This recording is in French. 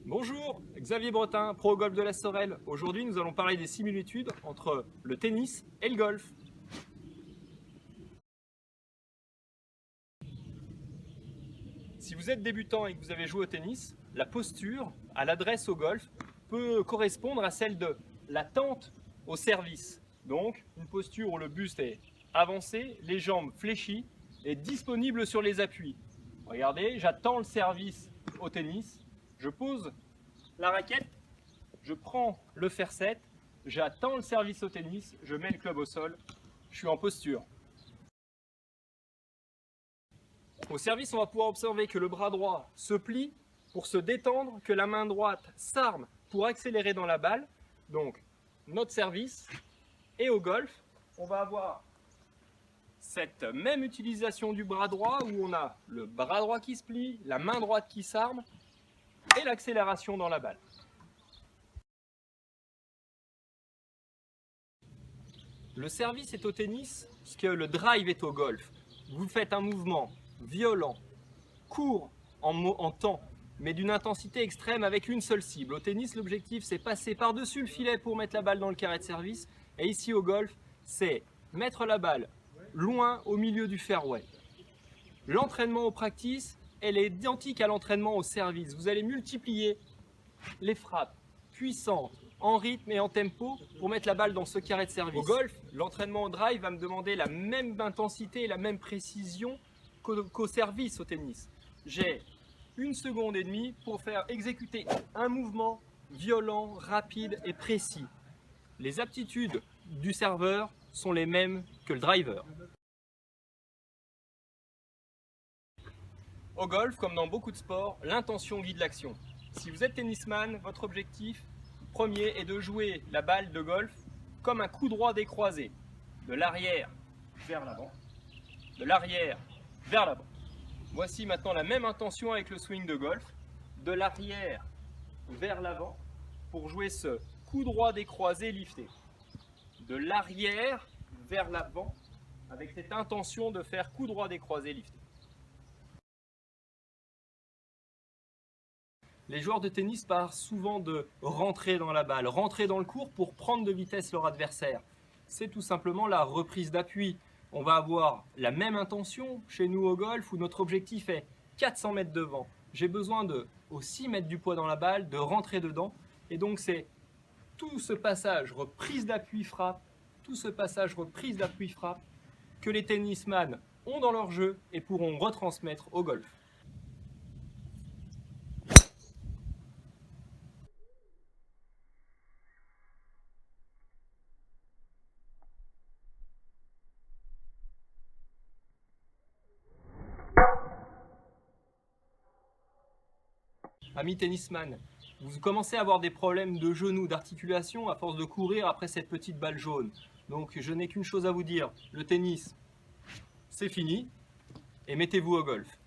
Bonjour, Xavier Bretin, pro au golf de la Sorel. Aujourd'hui, nous allons parler des similitudes entre le tennis et le golf. Si vous êtes débutant et que vous avez joué au tennis, la posture à l'adresse au golf peut correspondre à celle de l'attente au service. Donc, une posture où le buste est avancé, les jambes fléchies et disponibles sur les appuis. Regardez, j'attends le service au tennis, je pose la raquette, je prends le fer 7, j'attends le service au tennis, je mets le club au sol, je suis en posture. Au service, on va pouvoir observer que le bras droit se plie pour se détendre, que la main droite s'arme pour accélérer dans la balle. Donc, notre service. Et au golf, on va avoir cette même utilisation du bras droit où on a le bras droit qui se plie, la main droite qui s'arme et l'accélération dans la balle. Le service est au tennis ce que le drive est au golf. Vous faites un mouvement violent, court en temps, mais d'une intensité extrême avec une seule cible. Au tennis, l'objectif c'est passer par-dessus le filet pour mettre la balle dans le carré de service. Et ici au golf, c'est mettre la balle loin au milieu du fairway. L'entraînement au practice, elle est identique à l'entraînement au service. Vous allez multiplier les frappes puissantes, en rythme et en tempo pour mettre la balle dans ce carré de service. Au golf, l'entraînement au drive va me demander la même intensité et la même précision qu'au service au tennis. J'ai 1,5 seconde pour faire exécuter un mouvement violent, rapide et précis. Les aptitudes du serveur sont les mêmes que le driver. Au golf, comme dans beaucoup de sports, l'intention guide l'action. Si vous êtes tennisman, votre objectif premier est de jouer la balle de golf comme un coup droit décroisé, de l'arrière vers l'avant, de l'arrière vers l'avant. Voici maintenant la même intention avec le swing de golf, de l'arrière vers l'avant pour jouer ce coup droit décroisé lifté. De l'arrière vers l'avant avec cette intention de faire coup droit décroisé lifté. Les joueurs de tennis parlent souvent de rentrer dans la balle, rentrer dans le court pour prendre de vitesse leur adversaire. C'est tout simplement la reprise d'appui. On va avoir la même intention chez nous au golf où notre objectif est 400 mètres devant. J'ai besoin de aussi mettre du poids dans la balle, de rentrer dedans. Et donc c'est tout ce passage reprise d'appui frappe, que les tennisman ont dans leur jeu et pourront retransmettre au golf. Amis tennisman, vous commencez à avoir des problèmes de genoux, d'articulation à force de courir après cette petite balle jaune. Donc je n'ai qu'une chose à vous dire, le tennis, c'est fini et mettez-vous au golf.